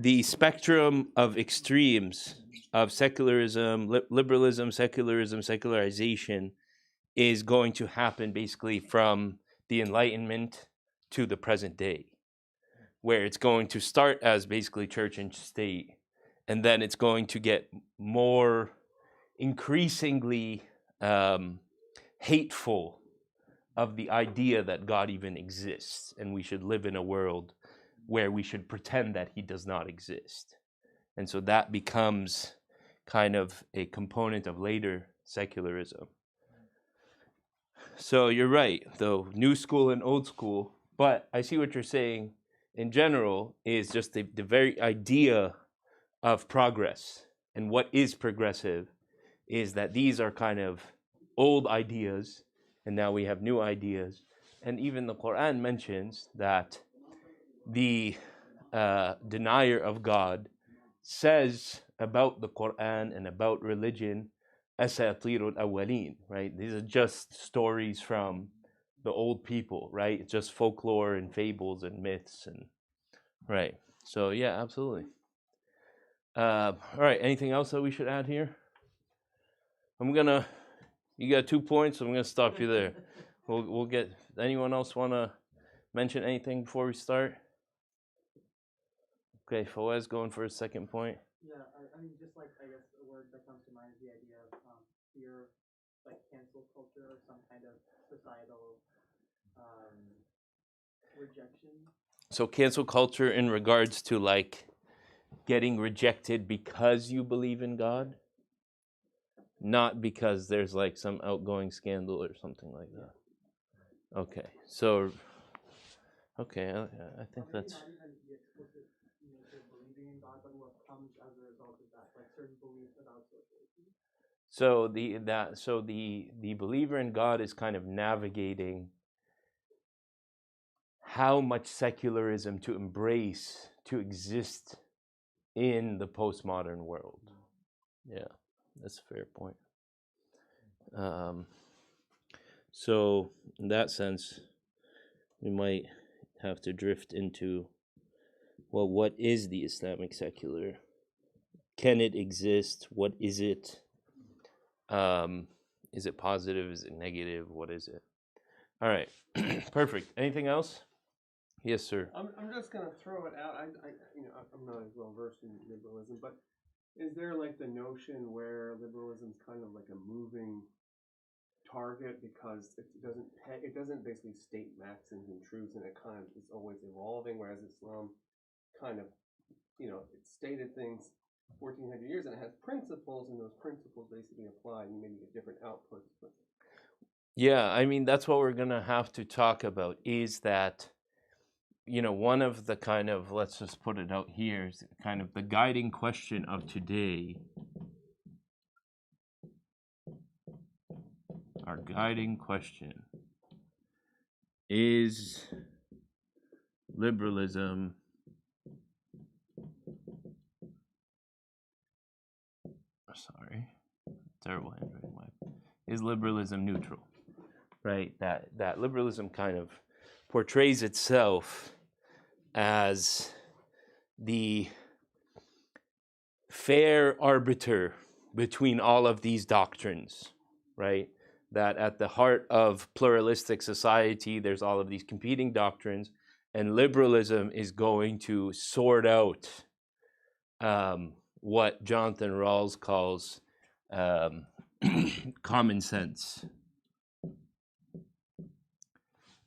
the spectrum of extremes of secularism, liberalism, secularism, secularization is going to happen basically from the Enlightenment to the present day, where it's going to start as basically church and state, and then it's going to get more increasingly hateful of the idea that God even exists and we should live in a world where we should pretend that he does not exist. And so that becomes kind of a component of later secularism. So you're right, though, new school and old school, but I see what you're saying in general is just the very idea of progress and what is progressive is that these are kind of old ideas and now we have new ideas. And even the Quran mentions that the denier of God says about the Quran and about religion, asatirul awwalin, right? These are just stories from the old people, right? It's just folklore and fables and myths, and right. So yeah, absolutely. All right. Anything else that we should add here? You got 2 points. I'm gonna stop you there. We'll get. Anyone else want to mention anything before we start? Okay, Fawaz going for a second point. Yeah, I mean, just like, I guess the word that comes to mind is the idea of fear, like cancel culture or some kind of societal rejection. So cancel culture in regards to like getting rejected because you believe in God, not because there's like some outgoing scandal or something like that. Okay, so okay, I think that's. Not even the explicit nature of believing in God, but what comes as a result of that, like certain beliefs about social issues. So the believer in God is kind of navigating how much secularism to embrace to exist in the postmodern world. Yeah, that's a fair point. So in that sense, we might have to drift into, well, what is the Islamic secular? Can it exist? What is it? Is it positive? Is it negative? What is it? All right, perfect. Anything else? Yes, sir. I'm just gonna throw it out. I'm not as well versed in liberalism, but is there like the notion where liberalism is kind of like a moving target because it doesn't basically state maxims and truths, and it kind of is always evolving, whereas Islam kind of it stated things 1400 years and it has principles, and those principles basically apply, and you maybe get different outputs. But yeah, I mean that's what we're gonna have to talk about. Is that one of the kind of, let's just put it out here, is kind of the guiding question of today. Our guiding question is liberalism terrible handwriting. Is liberalism neutral? Right? That liberalism kind of portrays itself as the fair arbiter between all of these doctrines, right? That at the heart of pluralistic society, there's all of these competing doctrines, and liberalism is going to sort out what Jonathan Rawls calls common sense.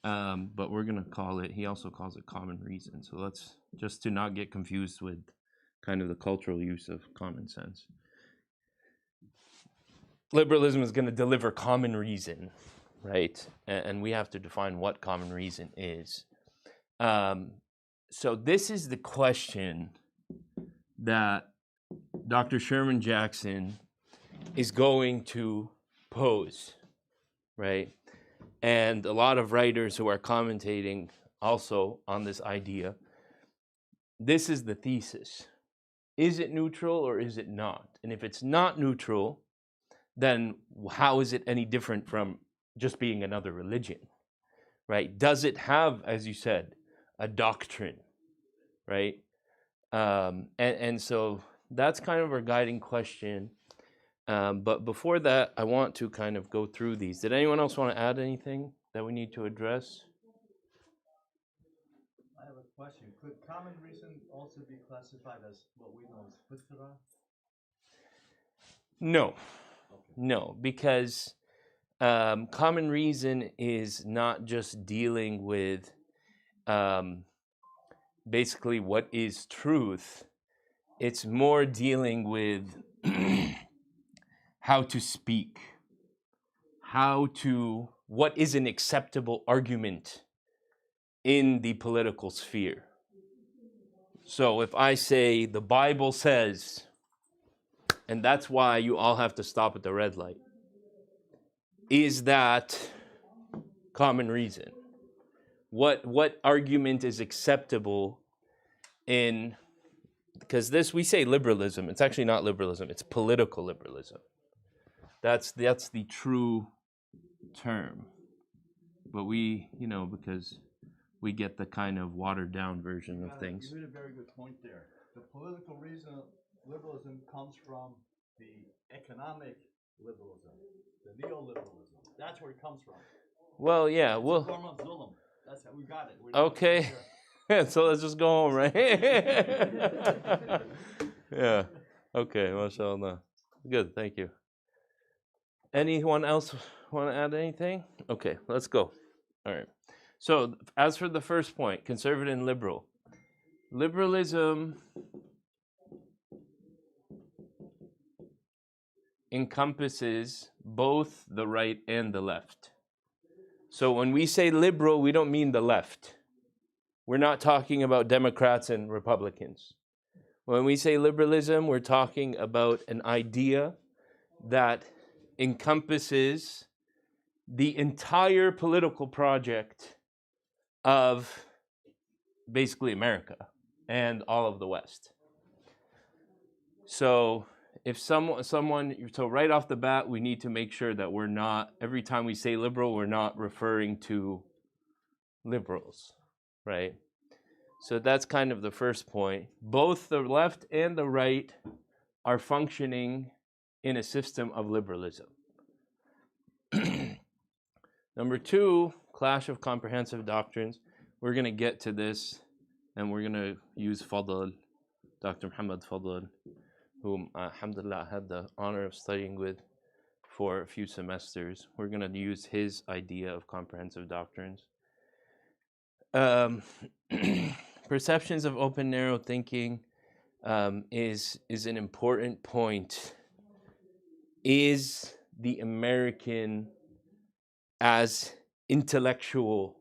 But we're going to call it, he also calls it common reason. So let's, just to not get confused with kind of the cultural use of common sense. Liberalism is going to deliver common reason, right? And we have to define what common reason is. So this is the question that Dr. Sherman Jackson is going to pose, right? And a lot of writers who are commentating also on this idea. This is the thesis. Is it neutral or is it not? And if it's not neutral, then how is it any different from just being another religion, right? Does it have, as you said, a doctrine, right? And so that's kind of our guiding question. But before that, I want to kind of go through these. Did anyone else want to add anything that we need to address? I have a question. Could common reason also be classified as what we know as fitra? No, Okay. no, because common reason is not just dealing with basically what is truth. It's more dealing with how to speak, what is an acceptable argument in the political sphere. So if I say the Bible says, and that's why you all have to stop at the red light, is that common reason? What argument is acceptable in, because this, we say liberalism, it's actually not liberalism, it's political liberalism. That's the true term. But we, because we get the kind of watered down version of things. You made a very good point there. The political reason of liberalism comes from the economic liberalism, the neoliberalism. That's where it comes from. Well, yeah, It's well, a form of zulum. That's how we got it. okay. So let's just go home, right? Yeah. Okay, mashallah. Good, thank you. Anyone else want to add anything? Okay, let's go. All right. So, as for the first point, conservative and liberal. Liberalism encompasses both the right and the left. So when we say liberal, we don't mean the left. We're not talking about Democrats and Republicans. When we say liberalism, we're talking about an idea that encompasses the entire political project of basically America and all of the West. So if someone, so right off the bat, we need to make sure that we're not, every time we say liberal, we're not referring to liberals, right? So that's kind of the first point. Both the left and the right are functioning in a system of liberalism. Number two, clash of comprehensive doctrines. We're going to get to this, and we're going to use Fadl, Dr. Muhammad Fadl, whom, alhamdulillah, I had the honor of studying with for a few semesters. We're going to use his idea of comprehensive doctrines. Perceptions of open, narrow thinking is an important point. Is the American as intellectual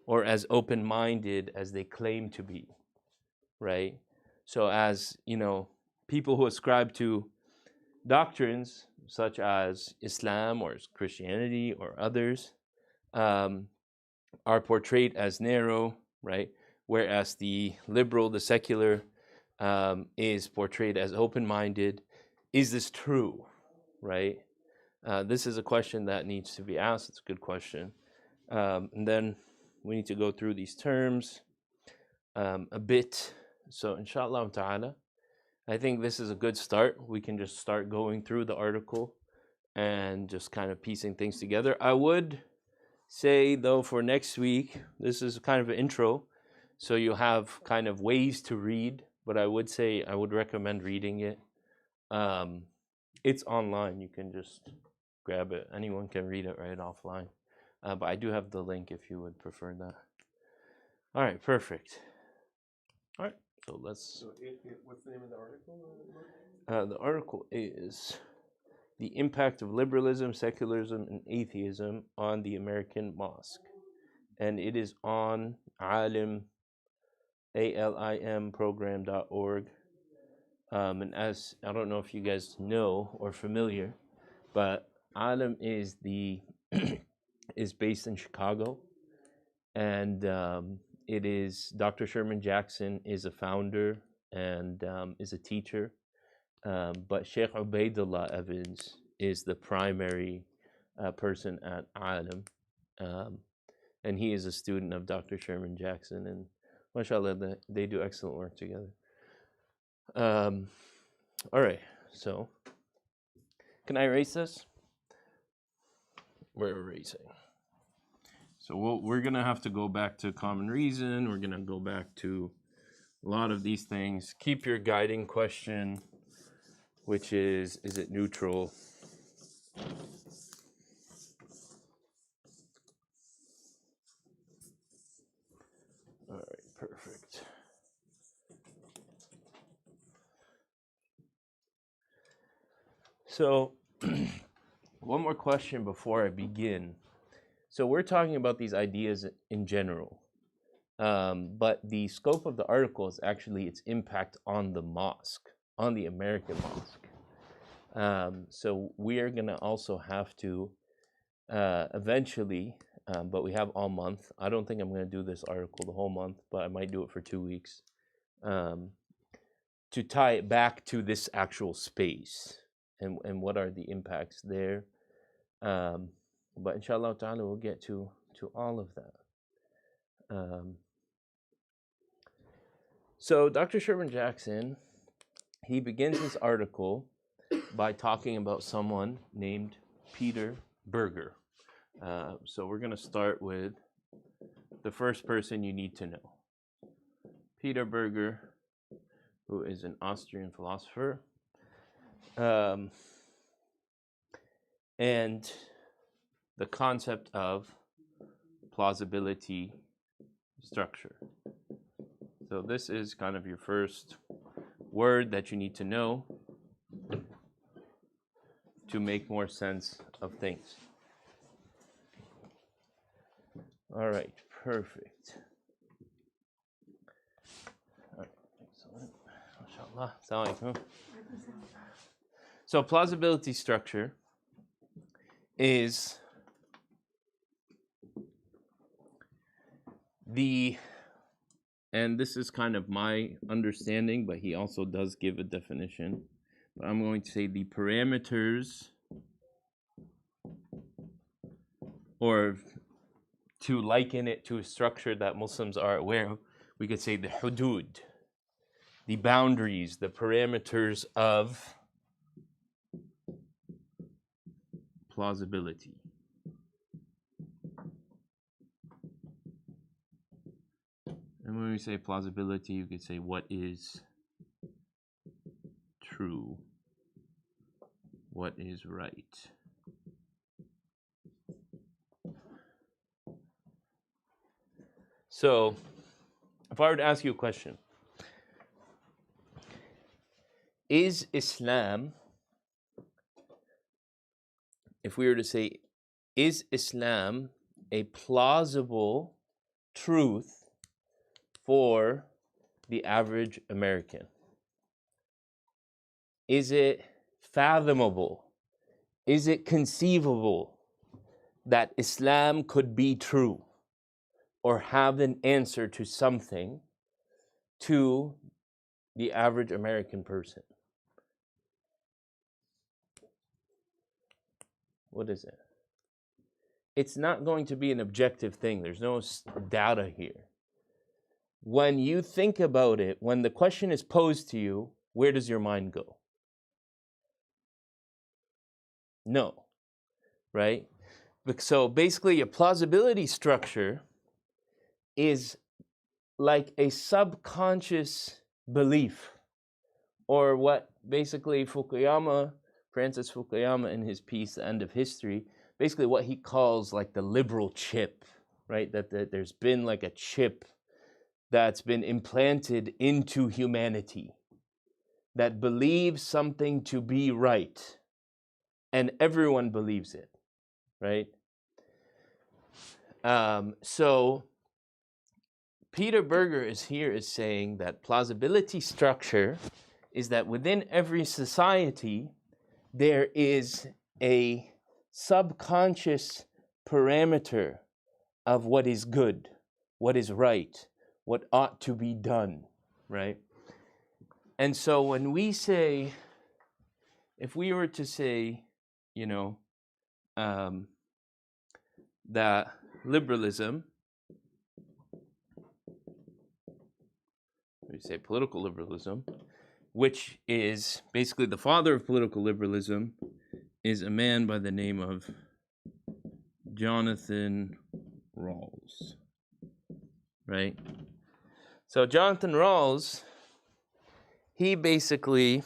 or as open-minded as they claim to be, right? So as, people who ascribe to doctrines such as Islam or Christianity or others are portrayed as narrow, right? Whereas the liberal, the secular, is portrayed as open-minded. Is this true, right? This is a question that needs to be asked. It's a good question. And then we need to go through these terms a bit. So inshallah ta'ala, I think this is a good start. We can just start going through the article and just kind of piecing things together. I would say, though, for next week, this is kind of an intro, so you have kind of ways to read, but I would say I would recommend reading it. It's online. You can just grab it. Anyone can read it right offline. But I do have the link if you would prefer that. All right, perfect. All right, so let's... So what's the name of the article? The article is The Impact of Liberalism, Secularism, and Atheism on the American Mosque. And it is on alim, alimprogram.org. And as, I don't know if you guys know or familiar, but Alim is is based in Chicago. And it is, Dr. Sherman Jackson is a founder and is a teacher. But Sheikh Ubaidullah Evans is the primary person at Alim. And he is a student of Dr. Sherman Jackson. And mashallah, they do excellent work together. All right, so can I erase this? We're erasing. So we're going to have to go back to common reason. We're going to go back to a lot of these things. Keep your guiding question, which is it neutral? All right, perfect. So one more question before I begin. So we're talking about these ideas in general, but the scope of the article is actually its impact on the mosque, on the American mosque. So we are going to also have to eventually, but we have all month. I don't think I'm going to do this article the whole month, but I might do it for 2 weeks to tie it back to this actual space and what are the impacts there. But inshallah ta'ala, we'll get to all of that. So Dr. Sherman Jackson, he begins his article by talking about someone named Peter Berger. So we're going to start with the first person you need to know. Peter Berger, who is an Austrian philosopher. And the concept of plausibility structure. So this is kind of your first word that you need to know to make more sense of things. All right, perfect. All right, excellent. MashaAllah. Assalamu alaikum. So plausibility structure is and this is kind of my understanding, but he also does give a definition. But I'm going to say the parameters, or to liken it to a structure that Muslims are aware of, we could say the hudud, the boundaries, the parameters of plausibility. And when we say plausibility, you could say what is true, what is right. So, if I were to ask you a question, is Islam, if we were to say, is Islam a plausible truth for the average American? Is it fathomable? Is it conceivable that Islam could be true or have an answer to something to the average American person? What is it? It's not going to be an objective thing. There's no data here. When you think about it, when the question is posed to you, where does your mind go? No, right? So basically, a plausibility structure is like a subconscious belief, or what basically Francis Fukuyama in his piece, The End of History, basically what he calls like the liberal chip, right? That there's been like a chip that's been implanted into humanity that believes something to be right, and everyone believes it, right? So Peter Berger is saying that plausibility structure is that within every society there is a subconscious parameter of what is good, what is right, what ought to be done, right? And so when we say, if we were to say, that liberalism, we say political liberalism, which is basically the father of political liberalism, is a man by the name of Jonathan Rawls. Right? So Jonathan Rawls, he basically,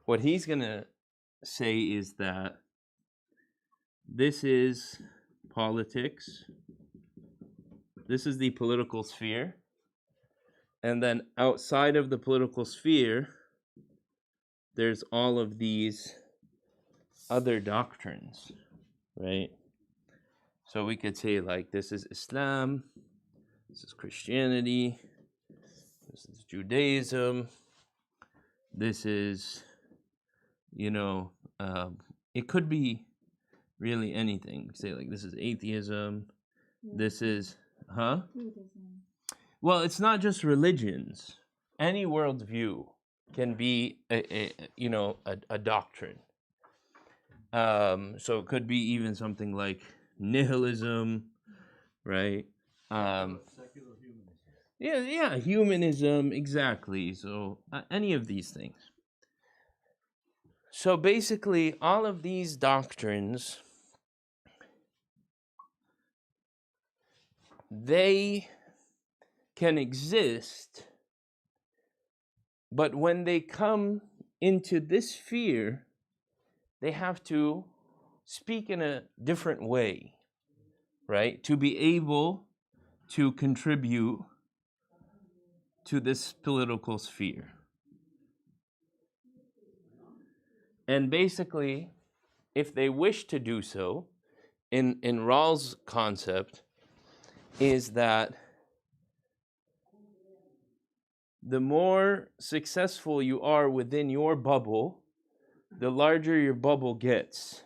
what he's going to say is that this is politics, this is the political sphere, and then outside of the political sphere, there's all of these other doctrines, right? So we could say like this is Islam, this is Christianity, this is Judaism, this is, it could be really anything. Say like this is atheism, this is, Buddhism. Well, it's not just religions. Any worldview can be a doctrine. So it could be even something like nihilism, right? Secular humanism. Yeah, humanism, exactly. So any of these things. So basically, all of these doctrines, they can exist, but when they come into this sphere, they have to speak in a different way, right? To be able to contribute to this political sphere. And basically, if they wish to do so, in Rawls' concept, is that the more successful you are within your bubble, the larger your bubble gets,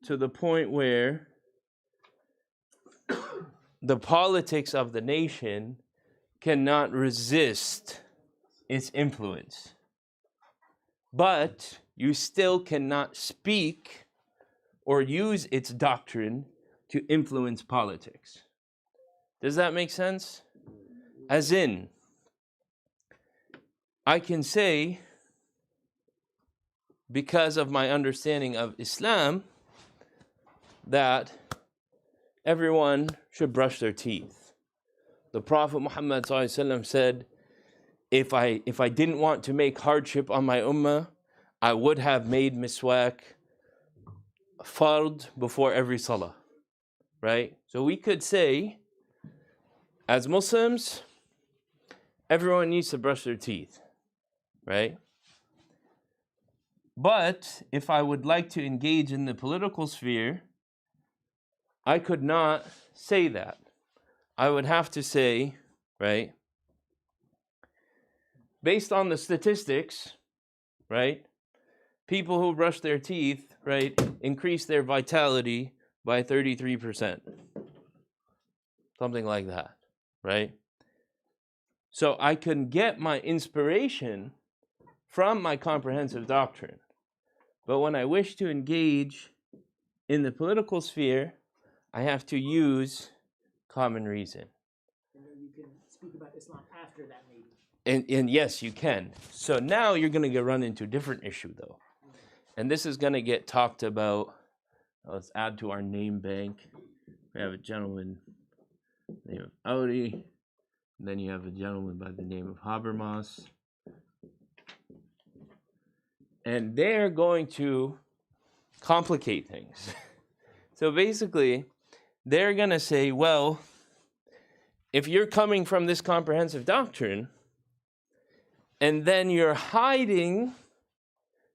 to the point where the politics of the nation cannot resist its influence. But you still cannot speak or use its doctrine to influence politics. Does that make sense? As in, I can say, because of my understanding of Islam, that everyone should brush their teeth. The Prophet Muhammad ﷺ said, if I didn't want to make hardship on my ummah, I would have made miswak fard before every salah. Right? So we could say, as Muslims, everyone needs to brush their teeth. Right? But if I would like to engage in the political sphere, I could not say that. I would have to say, right, based on the statistics, right, people who brush their teeth, right, increase their vitality by 33%. Something like that, right? So I can get my inspiration from my comprehensive doctrine. But when I wish to engage in the political sphere, I have to use common reason. And then you can speak about Islam after that, maybe. And yes, you can. So now you're going to run into a different issue, though. And this is going to get talked about. Let's add to our name bank. We have a gentleman by the name of Audi. And then you have a gentleman by the name of Habermas. And they're going to complicate things. So basically, they're going to say, well, if you're coming from this comprehensive doctrine, and then you're hiding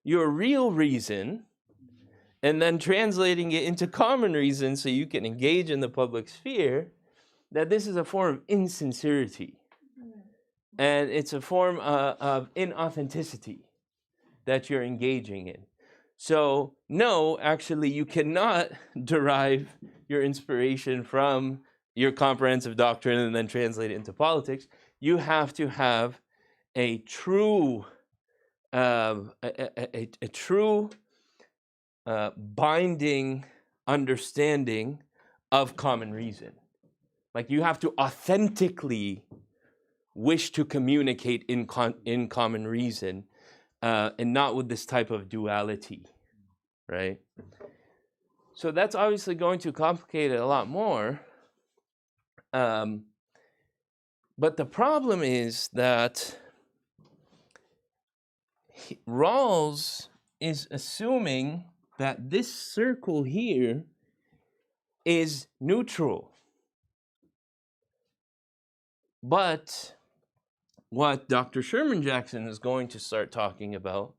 your real reason, and then translating it into common reason so you can engage in the public sphere, that this is a form of insincerity. And it's a form of inauthenticity that you're engaging in. So, no, actually, you cannot derive your inspiration from your comprehensive doctrine and then translate it into politics. You have to have a true, binding understanding of common reason. Like you have to authentically wish to communicate in common reason, and not with this type of duality, right? So that's obviously going to complicate it a lot more. But the problem is that Rawls is assuming that this circle here is neutral. But what Dr. Sherman Jackson is going to start talking about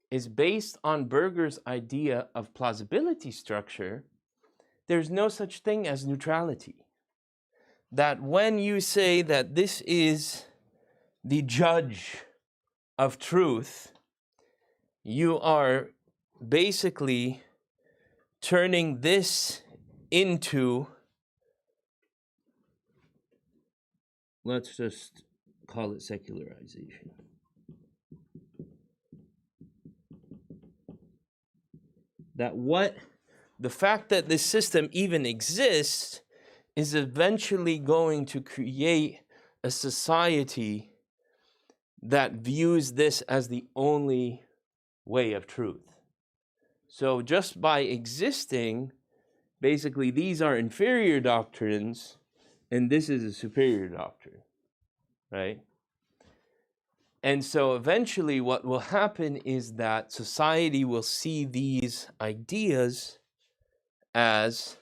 is based on Berger's idea of plausibility structure. There's no such thing as neutrality. That when you say that this is the judge of truth, you are basically turning this into, let's just call it secularization. That the fact that this system even exists is eventually going to create a society that views this as the only way of truth. So just by existing, basically these are inferior doctrines and this is a superior doctrine, right? And so eventually what will happen is that society will see these ideas as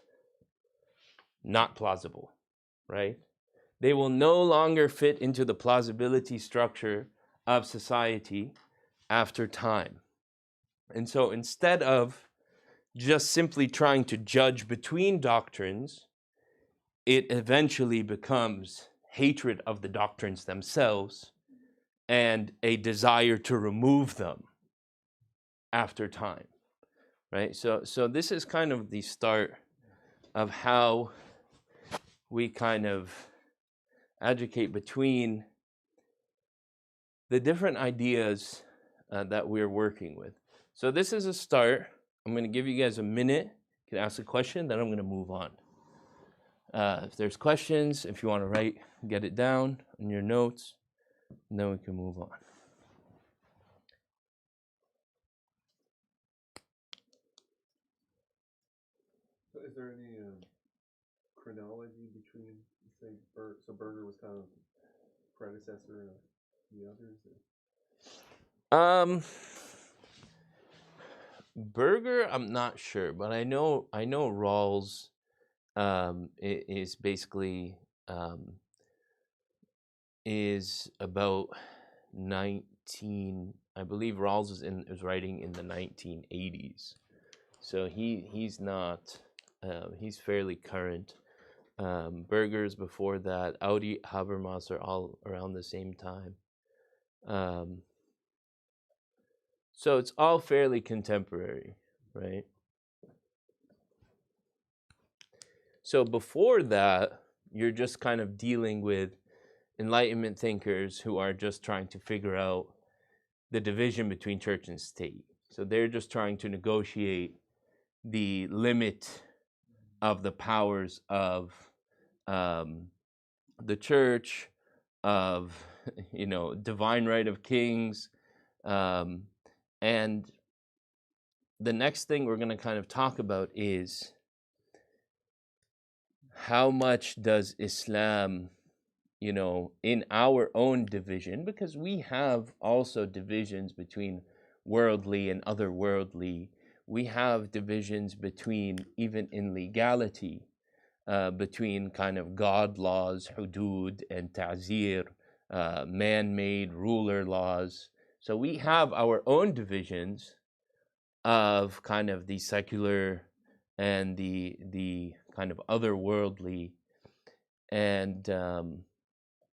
not plausible, right? They will no longer fit into the plausibility structure of society after time. And so instead of just simply trying to judge between doctrines, it eventually becomes hatred of the doctrines themselves and a desire to remove them after time, right? So this is kind of the start of how we kind of educate between the different ideas that we're working with. So this is a start. I'm going to give you guys a minute. You can ask a question, then I'm going to move on. If there's questions, if you want to write, get it down in your notes, and then we can move on. So is there any chronology between, say, so Berger was kind of predecessor of the others? Or? Berger, I'm not sure, but I know Rawls is basically is about 19. I believe Rawls is writing in the 1980s, so he's not. He's fairly current. Berger's before that. Audi, Habermas are all around the same time. So it's all fairly contemporary, right? So before that, you're just kind of dealing with Enlightenment thinkers who are just trying to figure out the division between church and state. So they're just trying to negotiate the limit of the powers of the church, of divine right of kings, and the next thing we're going to kind of talk about is how much does Islam, in our own division, because we have also divisions between worldly and otherworldly. We have divisions between, even in legality, between kind of God laws, hudud, and ta'zir, man-made ruler laws. So we have our own divisions of kind of the secular and the kind of otherworldly. And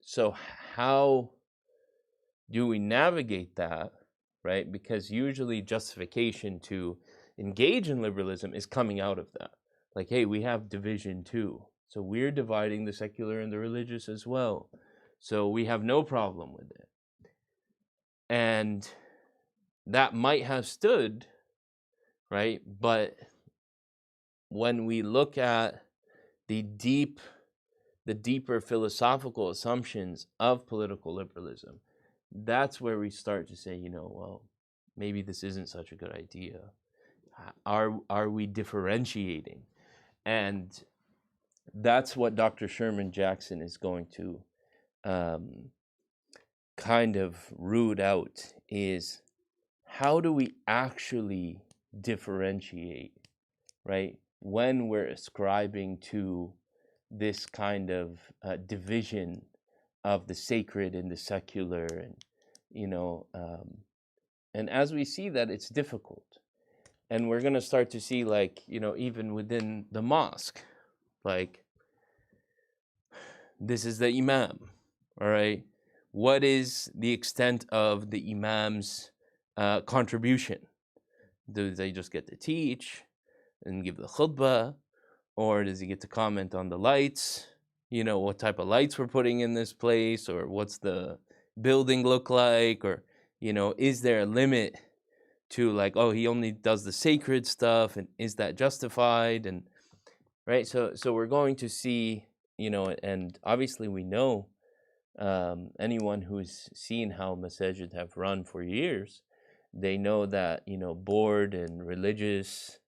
so how do we navigate that, right? Because usually justification to engage in liberalism is coming out of that. Like, hey, we have division too. So we're dividing the secular and the religious as well. So we have no problem with it. And that might have stood, right? But when we look at the deep the deeper philosophical assumptions of political liberalism, that's where we start to say, well, maybe this isn't such a good idea. Are we differentiating? And that's what Dr. Sherman Jackson is going to kind of root out, is how do we actually differentiate, right? When we're ascribing to this kind of division of the sacred and the secular, and and as we see that, it's difficult. And we're going to start to see, like, even within the mosque, like, this is the Imam, all right? What is the extent of the Imam's contribution? Do they just get to teach and give the khutbah? Or does he get to comment on the lights? What type of lights we're putting in this place? Or what's the building look like? Or, is there a limit to, like, oh, he only does the sacred stuff, and is that justified? And right, so we're going to see, and obviously we know, anyone who's seen how masajid have run for years, they know that board and religious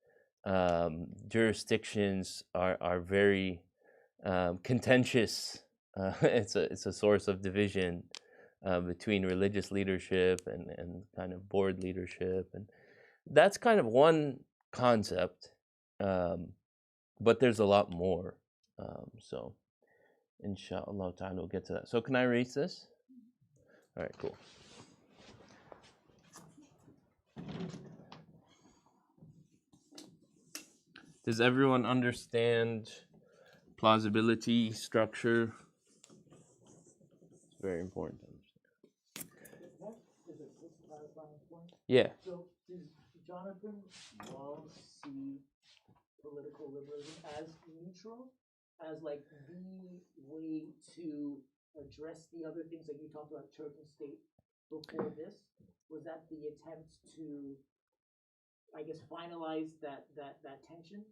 jurisdictions are very contentious. It's a source of division between religious leadership and kind of board leadership, and that's kind of one concept, but there's a lot more. So inshallah ta'ala we'll get to that. So can I erase this? All right, cool. Does everyone understand plausibility, structure? It's very important to understand. Is it just clarifying point? Yeah. So does Jonathan Wall see political liberalism as neutral, as like the way to address the other things that you talked about, church and state, before this? Was that the attempt to, I guess, finalize that tension?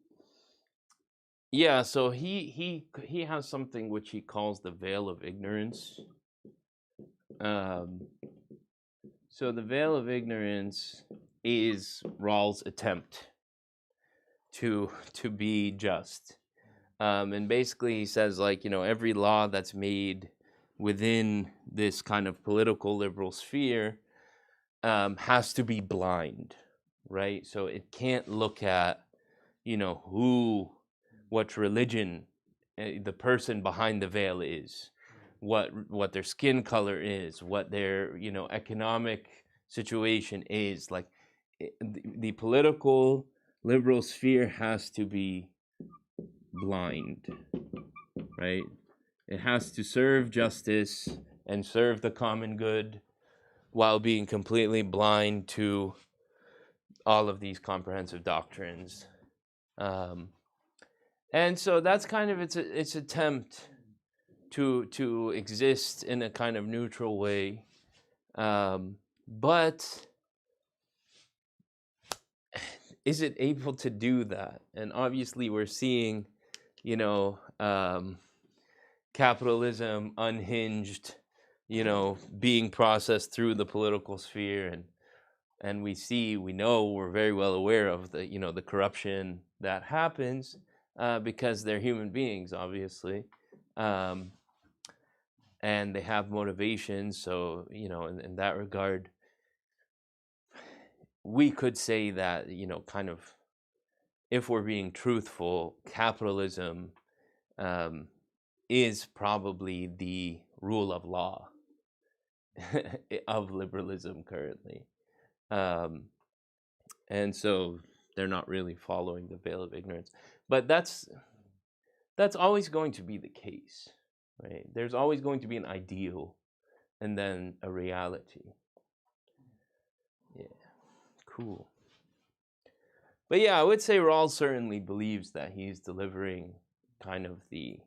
Yeah, so he has something which he calls the veil of ignorance. So the veil of ignorance is Rawls' attempt to be just. And basically he says, like, every law that's made within this kind of political liberal sphere has to be blind, right? So it can't look at, what religion the person behind the veil is, what their skin color is, what their economic situation is. Like, the political liberal sphere has to be blind, right? It has to serve justice and serve the common good while being completely blind to all of these comprehensive doctrines. And so that's kind of its attempt to exist in a kind of neutral way. But is it able to do that? And obviously we're seeing, capitalism unhinged, being processed through the political sphere, and we're very well aware of the the corruption that happens because they're human beings, obviously, and they have motivations. So in that regard, we could say that kind of, if we're being truthful, capitalism is probably the rule of law of liberalism currently. And so they're not really following the veil of ignorance. But that's always going to be the case, right? There's always going to be an ideal and then a reality. Yeah, cool. But yeah, I would say Rawls certainly believes that he's delivering kind of the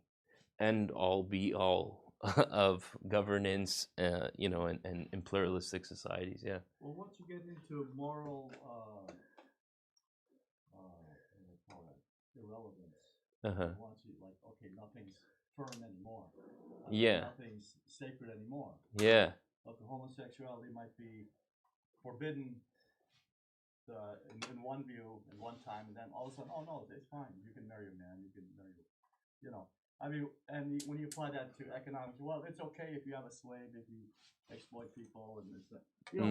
end-all, be-all of governance, and in pluralistic societies. Yeah. Well, once you get into moral, what do they call it, irrelevance, once you, like, okay, nothing's firm anymore. Yeah. Nothing's sacred anymore. Yeah. Okay, homosexuality might be forbidden in one view in one time, and then all of a sudden, oh no, it's fine. You can marry a man. You can marry, I mean, and when you apply that to economics, well, it's okay if you have a slave, if you exploit people, and it's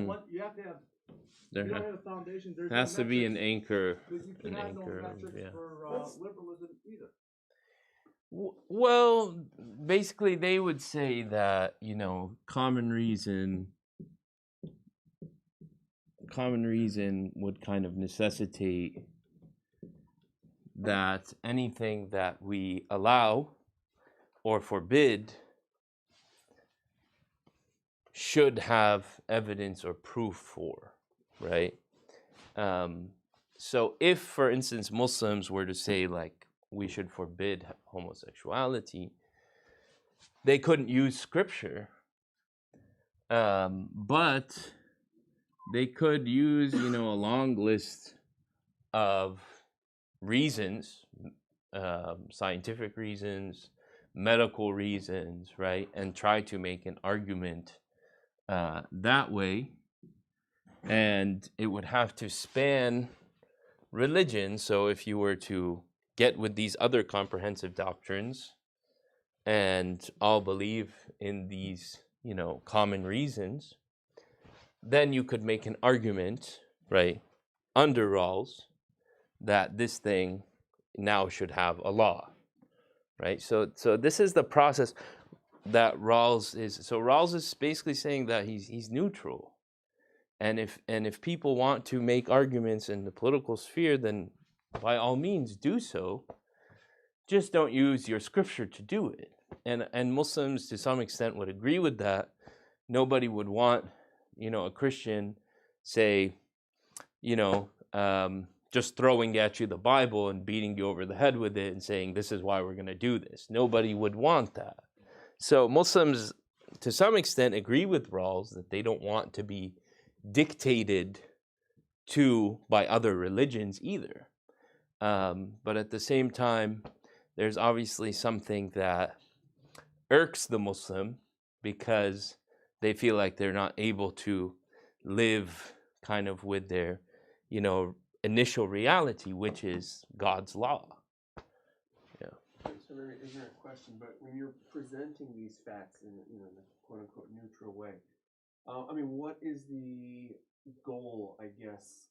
what you have to have. There You don't have a foundation. There's has no to be an metrics. anchor. You can have no metrics for liberalism either. Well, basically, they would say that common reason would kind of necessitate that anything that we allow or forbid should have evidence or proof for, right? So if, for instance, Muslims were to say, like, we should forbid homosexuality, they couldn't use scripture, but they could use, a long list of reasons, scientific reasons, medical reasons, right? And try to make an argument that way. And it would have to span religion. So if you were to get with these other comprehensive doctrines and all believe in these, common reasons, then you could make an argument, right, under Rawls, that this thing now should have a law, right? So this is the process that Rawls is. So Rawls is basically saying that he's neutral, and if people want to make arguments in the political sphere, then by all means do so. Just don't use your scripture to do it. And Muslims to some extent would agree with that. Nobody would want, a Christian say, just throwing at you the Bible and beating you over the head with it and saying, this is why we're going to do this. Nobody would want that. So Muslims, to some extent, agree with Rawls that they don't want to be dictated to by other religions either. But at the same time, there's obviously something that irks the Muslim because they feel like they're not able to live kind of with their, initial reality, which is God's law. Yeah. So very ignorant question, but when you're presenting these facts in the quote unquote neutral way, what is the goal? I guess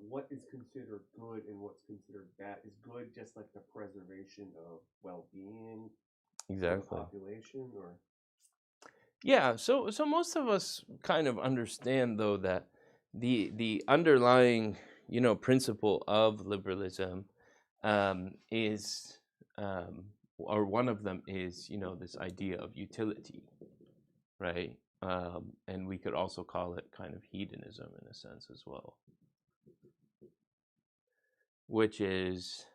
what is considered good and what's considered bad? Is good just like the preservation of well-being, Exactly. of the population, or? Yeah. So most of us kind of understand though that the underlying principle of liberalism is, or one of them is, this idea of utility, right? And we could also call it kind of hedonism in a sense as well, which is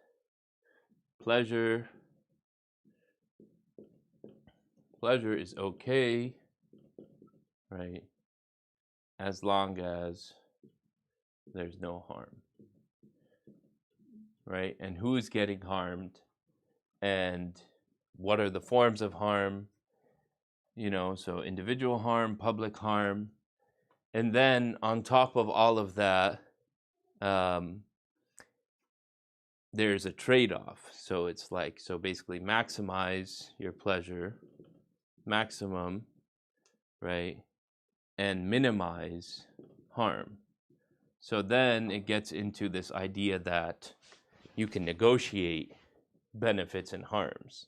pleasure. Pleasure is okay, right? As long as there's no harm, right? And who is getting harmed, and what are the forms of harm? So individual harm, public harm, and then on top of all of that, there's a trade-off. So it's like, so basically maximize your pleasure, maximum, right, and minimize harm. So then it gets into this idea that you can negotiate benefits and harms.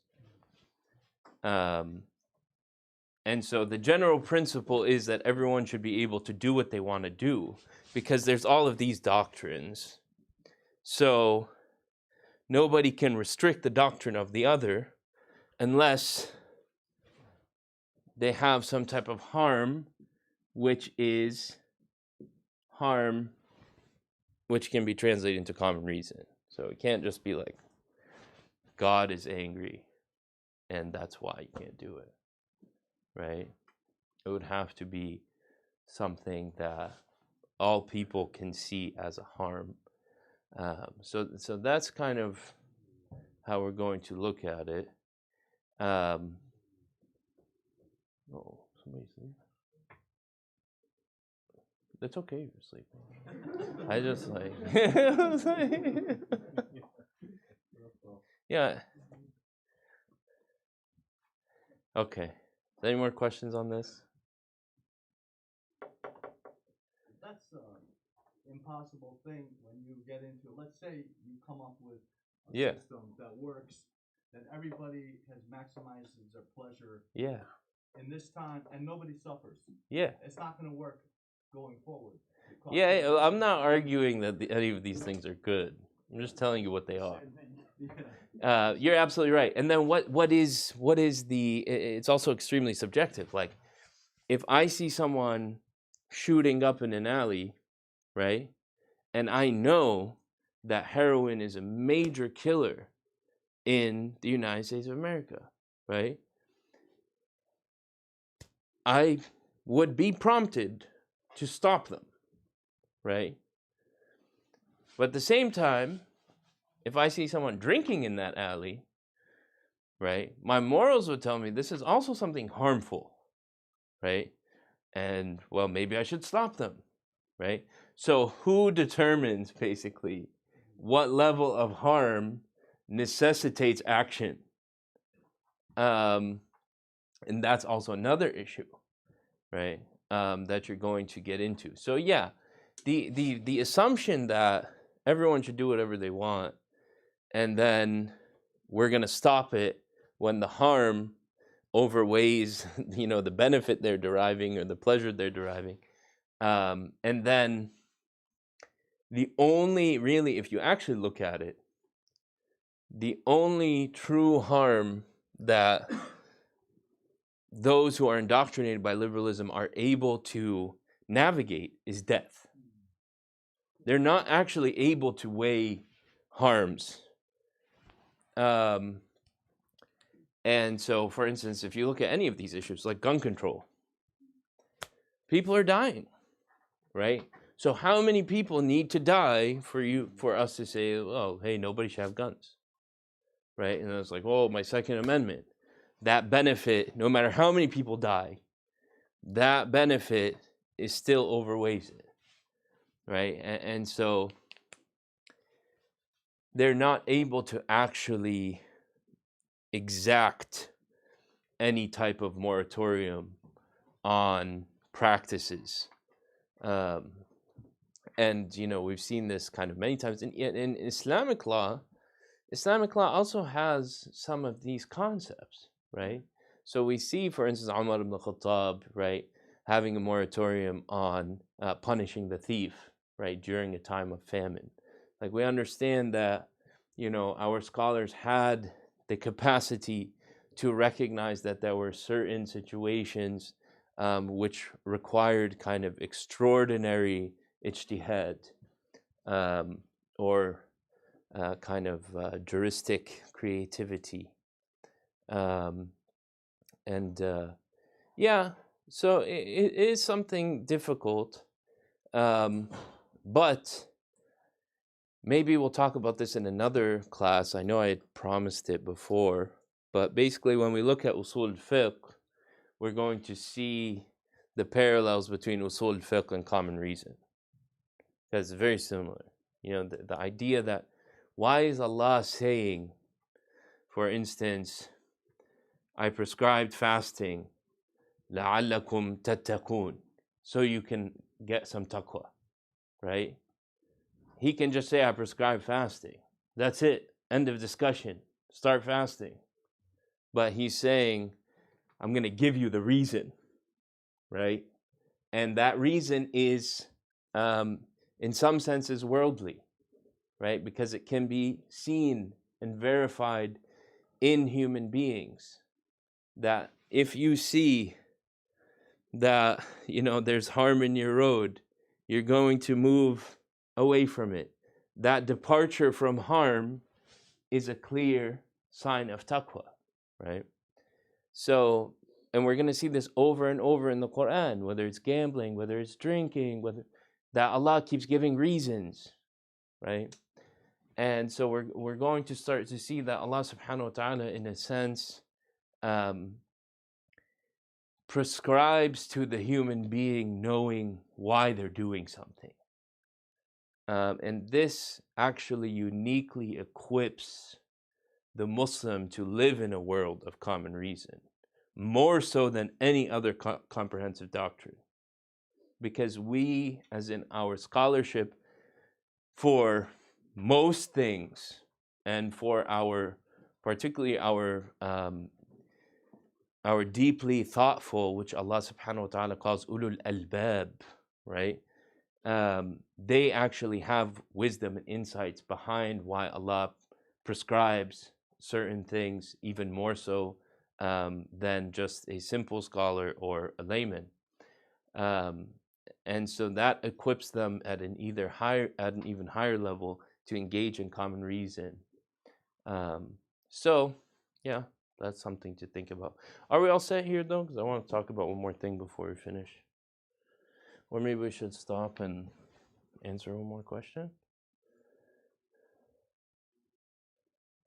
And so the general principle is that everyone should be able to do what they want to do because there's all of these doctrines. So nobody can restrict the doctrine of the other unless they have some type of harm, which is harm which can be translated into common reason. So it can't just be like, God is angry and that's why you can't do it, right? It would have to be something that all people can see as a harm. So that's kind of how we're going to look at it. Oh, somebody's sleeping. It's okay if you're sleeping. I just yeah. Okay. Any more questions on this? That's an impossible thing when you get into. Let's say you come up with a Yeah. system that works, that everybody has maximizes their pleasure Yeah. in this time, and nobody suffers. Yeah. It's not going to work going forward. Yeah, I'm not arguing that any of these things are good. I'm just telling you what they are. You're absolutely right. And then what is the? It's also extremely subjective. Like, if I see someone shooting up in an alley, right, and I know that heroin is a major killer in the United States of America, right, I would be prompted to stop them, right? But at the same time, if I see someone drinking in that alley, right, my morals would tell me this is also something harmful, right? And, well, maybe I should stop them, right? So who determines, basically, what level of harm necessitates action? And that's also another issue, right, that you're going to get into. So, yeah, the assumption that everyone should do whatever they want, and then we're going to stop it when the harm overweighs, the benefit they're deriving or the pleasure they're deriving. And then the only, really, if you actually look at it, the only true harm that those who are indoctrinated by liberalism are able to navigate is death. They're not actually able to weigh harms. And so, for instance, if you look at any of these issues, like gun control, people are dying, right? So how many people need to die for us to say, oh, hey, nobody should have guns, right? And it's like, oh, my Second Amendment, that benefit, no matter how many people die, that benefit is still overweighs it, right? And so they're not able to actually exact any type of moratorium on practices. And, we've seen this kind of many times. In Islamic law also has some of these concepts, right? So we see, for instance, Umar ibn Khattab, right, having a moratorium on punishing the thief, right, during a time of famine. Like, we understand that, our scholars had the capacity to recognize that there were certain situations which required kind of extraordinary ijtihad, or kind of juristic creativity. Yeah, so it is something difficult, but maybe we'll talk about this in another class. I know I had promised it before, but basically when we look at usul al-fiqh, we're going to see the parallels between usul al-fiqh and common reason. Because it's very similar. The idea that, why is Allah saying, for instance, I prescribed fasting, لَعَلَّكُمْ تَتَّقُونَ, so you can get some taqwa, right? He can just say, I prescribe fasting. That's it. End of discussion. Start fasting. But he's saying, I'm going to give you the reason, right? And that reason is, in some senses, worldly, right? Because it can be seen and verified in human beings. That if you see that, there's harm in your road, you're going to move away from it. That departure from harm is a clear sign of taqwa, right? So, and we're going to see this over and over in the Quran, whether it's gambling, whether it's drinking, that Allah keeps giving reasons, right? And so we're going to start to see that Allah subhanahu wa ta'ala, in a sense, um, prescribes to the human being knowing why they're doing something. And this actually uniquely equips the Muslim to live in a world of common reason, more so than any other comprehensive doctrine. Because we, as in our scholarship, for most things, and for our, particularly our deeply thoughtful, which Allah subhanahu wa ta'ala calls ulul albab, right? They actually have wisdom and insights behind why Allah prescribes certain things even more so than just a simple scholar or a layman. And so that equips them at an even higher level to engage in common reason. So, yeah, that's something to think about. Are we all set here, though? Because I want to talk about one more thing before we finish. Or maybe we should stop and answer one more question.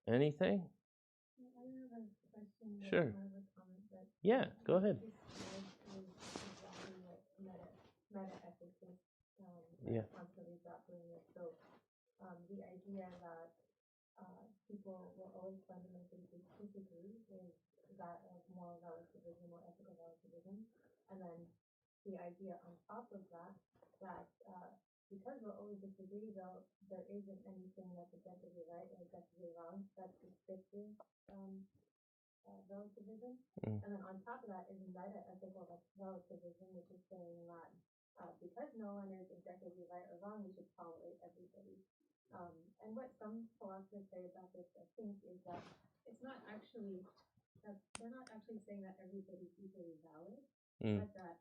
Anything? I have a question. Sure. I have a comment, but Yeah, go ahead. exactly what meta-ethics is. Yeah. Constantly grappling with. So, the idea that people will always fundamentally disagree is that of moral relativism or ethical relativism, and then the idea on top of that because we'll always disagree, though there isn't anything that's objectively right or objectively wrong. That's descriptive relativism. Mm. And then on top of that is meta-ethical relativism, which is saying that because no one is objectively right or wrong, we should tolerate everybody. And what some philosophers say about this, I think, is that it's not actually they're not actually saying that everybody's equally valid, but that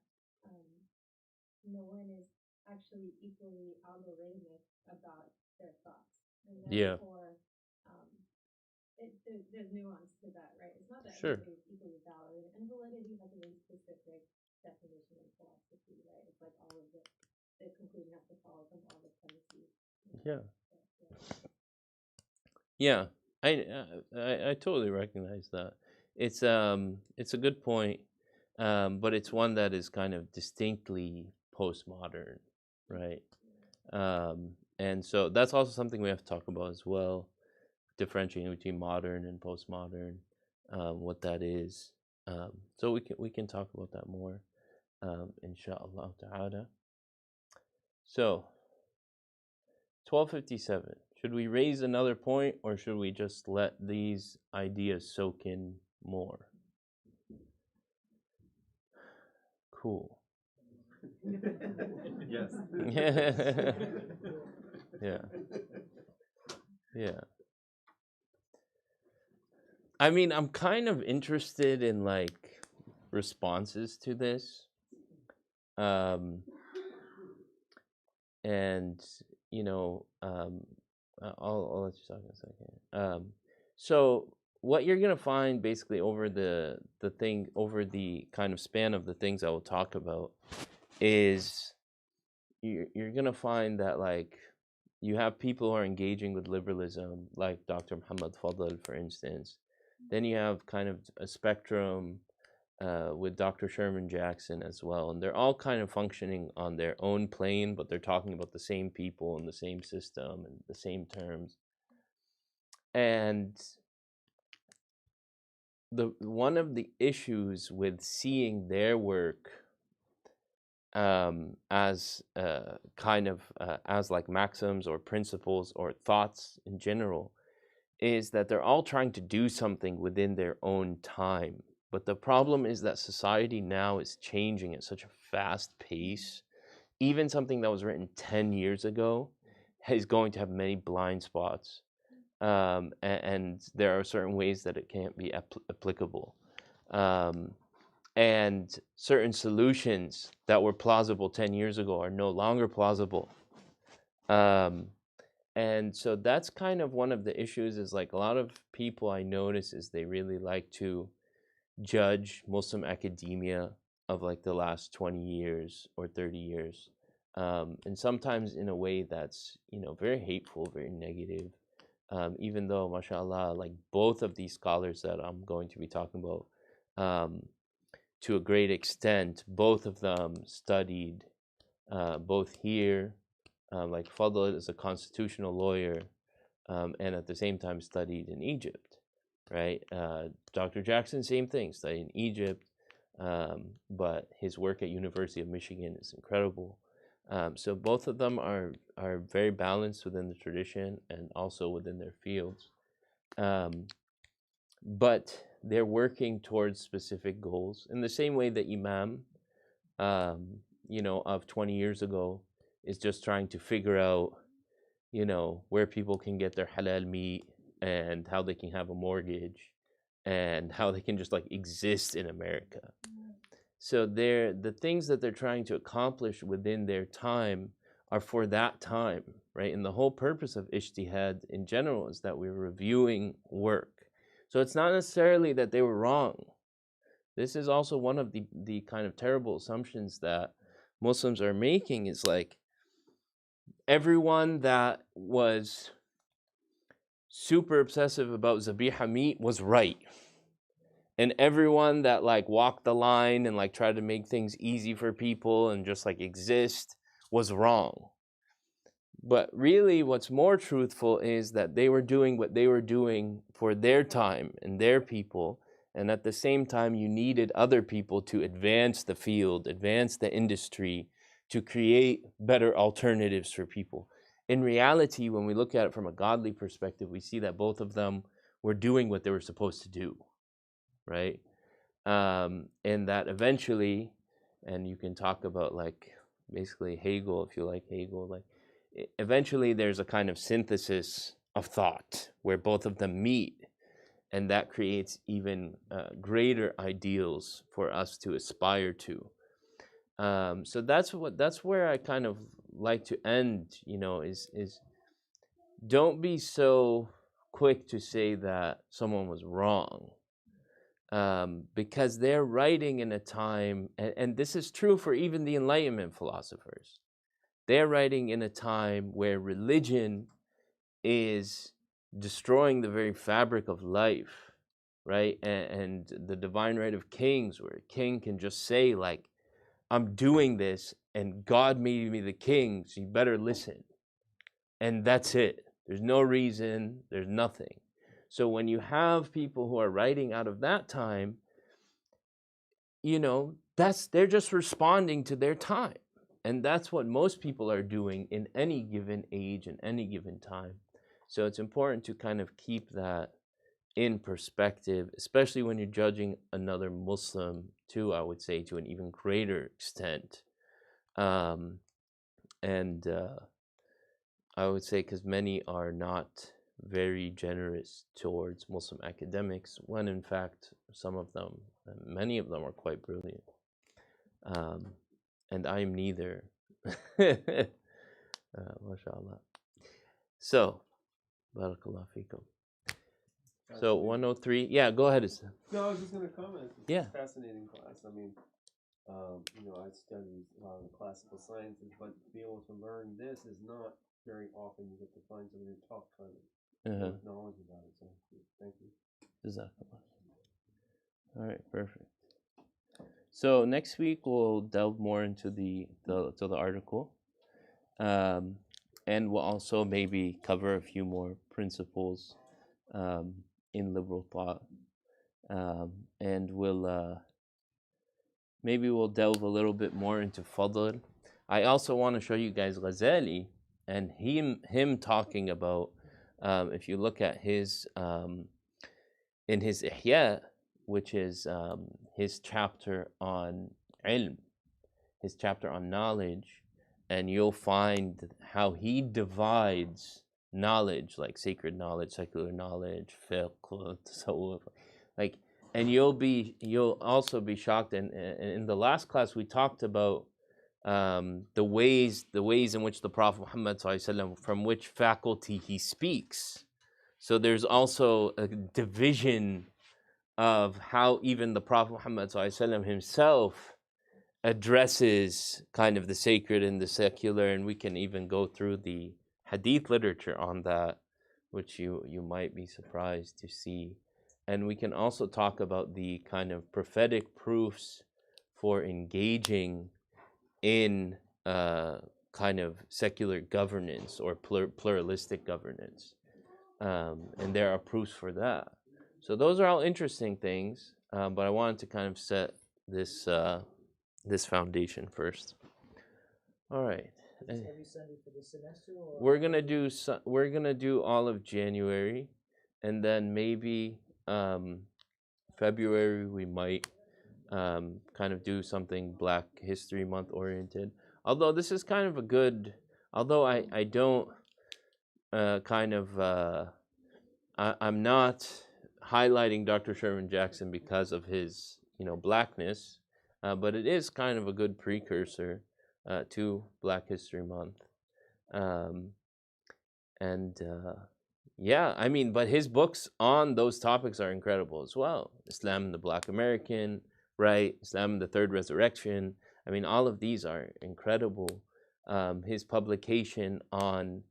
no one is actually equally algorithmic about their thoughts, and therefore, there's nuance to that, right? It's not that everybody's equally valid, and validity has a very specific definition in philosophy, right? It's like all of the conclusion has to follow from all the premises. Yeah. Yeah, I totally recognize that. It's a good point, but it's one that is kind of distinctly postmodern, right? And so that's also something we have to talk about as well, differentiating between modern and postmodern, what that is. So we can talk about that more, inshallah ta'ala. So 1257. Should we raise another point, or should we just let these ideas soak in more? Cool. Yes. Yeah. Yeah. I mean, I'm kind of interested in like responses to this. And you know, I'll let you talk in a second. So what you're gonna find basically over the kind of span of the things I will talk about is you're gonna find that like you have people who are engaging with liberalism, like Dr. Muhammad Fadl, for instance. Then you have kind of a spectrum with Dr. Sherman Jackson as well, and they're all kind of functioning on their own plane, but they're talking about the same people and the same system and the same terms. And one of the issues with seeing their work as kind of as like maxims or principles or thoughts in general is that they're all trying to do something within their own time. But the problem is that society now is changing at such a fast pace. Even something that was written 10 years ago is going to have many blind spots. And there are certain ways that it can't be applicable. And certain solutions that were plausible 10 years ago are no longer plausible. And so that's kind of one of the issues is like a lot of people I notice is they really like to judge Muslim academia of like the last 20 years or 30 years. And sometimes in a way that's, you know, very hateful, very negative. Even though, mashallah, like both of these scholars that I'm going to be talking about to a great extent. Both of them studied both here, like Fadl is a constitutional lawyer, and at the same time studied in Egypt, right? Dr. Jackson, same thing, studied in Egypt, but his work at University of Michigan is incredible. So both of them are very balanced within the tradition and also within their fields. But they're working towards specific goals in the same way that Imam, of 20 years ago is just trying to figure out, where people can get their halal meat and how they can have a mortgage and how they can just like exist in America. So the things that they're trying to accomplish within their time are for that time, right? And the whole purpose of ijtihad in general is that we're reviewing work. So it's not necessarily that they were wrong. This is also one of the kind of terrible assumptions that Muslims are making, is like everyone that was super obsessive about zabiha meat was right. And everyone that like walked the line and like tried to make things easy for people and just like exist was wrong. But really what's more truthful is that they were doing what they were doing for their time and their people. And at the same time, you needed other people to advance the field, advance the industry, to create better alternatives for people. In reality, when we look at it from a godly perspective, we see that both of them were doing what they were supposed to do, right? And that eventually, and you can talk about like basically Hegel, if you like Hegel, like eventually there's a kind of synthesis of thought where both of them meet, and that creates even greater ideals for us to aspire to. So that's where I kind of like to end, is don't be so quick to say that someone was wrong, because they're writing in a time, and this is true for even the Enlightenment philosophers. They're writing in a time where religion is destroying the very fabric of life, right? And the divine right of kings, where a king can just say like, I'm doing this and God made me the king, so you better listen. And that's it. There's no reason, there's nothing. So when you have people who are writing out of that time, they're just responding to their time. And that's what most people are doing in any given age and any given time. So it's important to kind of keep that in perspective, especially when you're judging another Muslim too, I would say, to an even greater extent. And I would say because many are not very generous towards Muslim academics, when in fact some of them, many of them are quite brilliant. And I'm neither. MashaAllah. So, barakallah fikum. So 103, yeah, go ahead. No, I was just going to comment. It's Yeah. a fascinating class. I mean, I studied a lot of the classical sciences, but to be able to learn this is not very often you get to find somebody to talk kind of with knowledge about it. So thank you. Jazakallah. All right, perfect. So next week we'll delve more into the article, and we'll also maybe cover a few more principles in liberal thought, and maybe we'll delve a little bit more into Fadl. I also want to show you guys Ghazali and him talking about, if you look at his in his Ihya, which is his chapter on ilm, his chapter on knowledge, and you'll find how he divides knowledge, like sacred knowledge, secular knowledge, fiqh, tasawwuf, like, and you'll also be shocked. And in the last class we talked about the ways in which the Prophet Muhammad ﷺ, from which faculty he speaks. So there's also a division of how even the Prophet Muhammad ﷺ himself addresses kind of the sacred and the secular, and we can even go through the hadith literature on that, which you might be surprised to see and we can also talk about the kind of prophetic proofs for engaging in kind of secular governance or pluralistic governance. And there are proofs for that. So those are all interesting things, but I wanted to kind of set this this foundation first. All right. Every Sunday for the semester, or We're gonna do all of January, and then maybe February we might kind of do something Black History Month oriented. Although this is kind of a good, although I don't kind of I'm not highlighting Dr. Sherman Jackson because of his blackness, but it is kind of a good precursor to Black History Month. And yeah, I mean, but his books on those topics are incredible as well. Islam and the Black American, right? Islam and the Third Resurrection. I mean, all of these are incredible. His publication on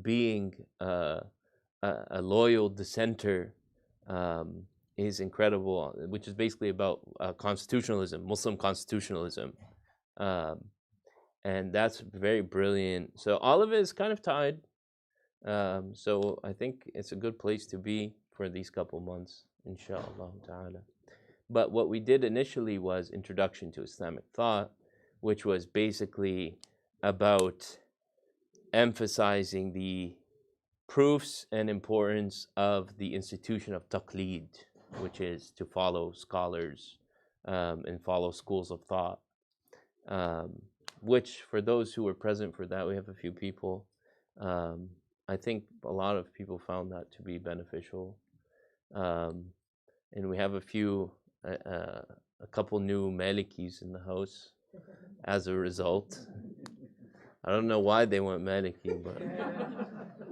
being a loyal dissenter is incredible, which is basically about constitutionalism, Muslim constitutionalism. And that's very brilliant. So all of it is kind of tied. So I think it's a good place to be for these couple months, inshallah ta'ala. But what we did initially was Introduction to Islamic Thought, which was basically about emphasizing the proofs and importance of the institution of taqlid, which is to follow scholars and follow schools of thought. Which, for those who were present for that, we have a few people. I think a lot of people found that to be beneficial, and we have a couple new Malikis in the house as a result. I don't know why they went Maliki, but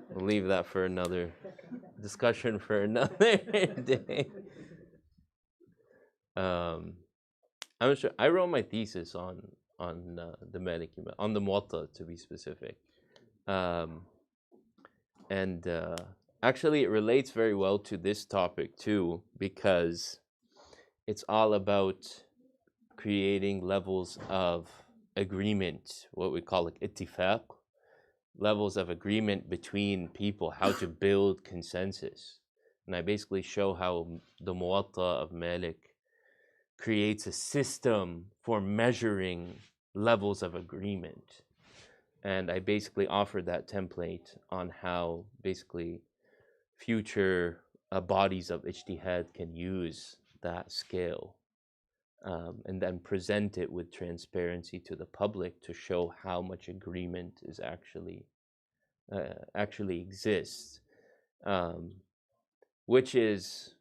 we'll leave that for another discussion for another day. I'm sure I wrote my thesis on the Maliki, on the Muwatta to be specific. And actually, it relates very well to this topic too, because it's all about creating levels of agreement, what we call like ittifaq, levels of agreement between people, how to build consensus. And I basically show how the Muwatta of Malik creates a system for measuring levels of agreement. And I basically offered that template on how basically future bodies of ijtihad can use that scale, and then present it with transparency to the public to show how much agreement is actually exists, which is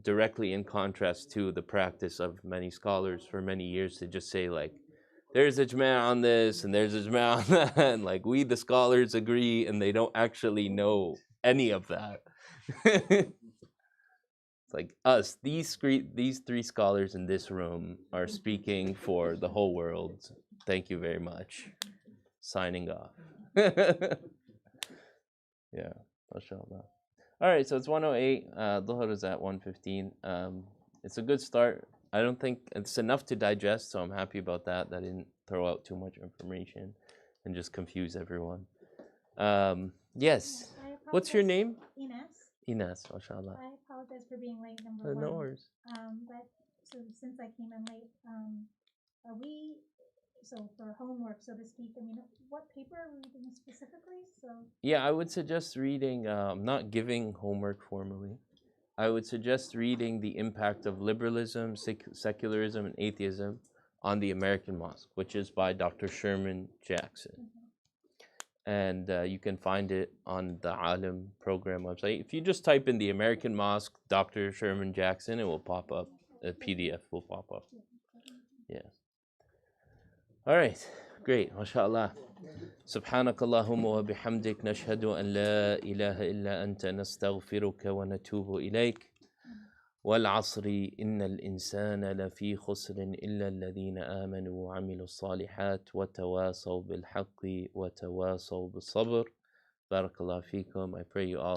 directly in contrast to the practice of many scholars for many years to just say like, there's ijma' on this and there's ijma' on that, and like we the scholars agree, and they don't actually know any of that. It's like us, these three scholars in this room are speaking for the whole world. Thank you very much. Signing off. Yeah, mashallah. All right, so it's 1:08. Dhuhr is at 1:15. It's a good start. I don't think it's enough to digest, so I'm happy about that. That I didn't throw out too much information and just confuse everyone. Yes. What's your name? Ines. Ines, mashallah. I apologize for being late, number one. No worries. But so since I came in late, are we, so for homework, so to speak, I mean, what paper are we reading specifically? So Yeah, I would suggest reading, not giving homework formally. I would suggest reading The Impact of Liberalism, Secularism, and Atheism on the American Mosque, which is by Dr. Sherman Jackson. And you can find it on the Alim program website. If you just type in the American Mosque, Dr. Sherman Jackson, it will pop up. A PDF will pop up. Yeah. All right. Great. MashaAllah. سبحانك اللهم وبحمدك نشهد أن لا إله إلا أنت نستغفرك ونتوب إليك والعصر إن الإنسان لفي خسر إلا الذين آمنوا وعملوا الصالحات وتواصوا بالحق وتواصوا بالصبر. بارك الله فيكم. I pray you all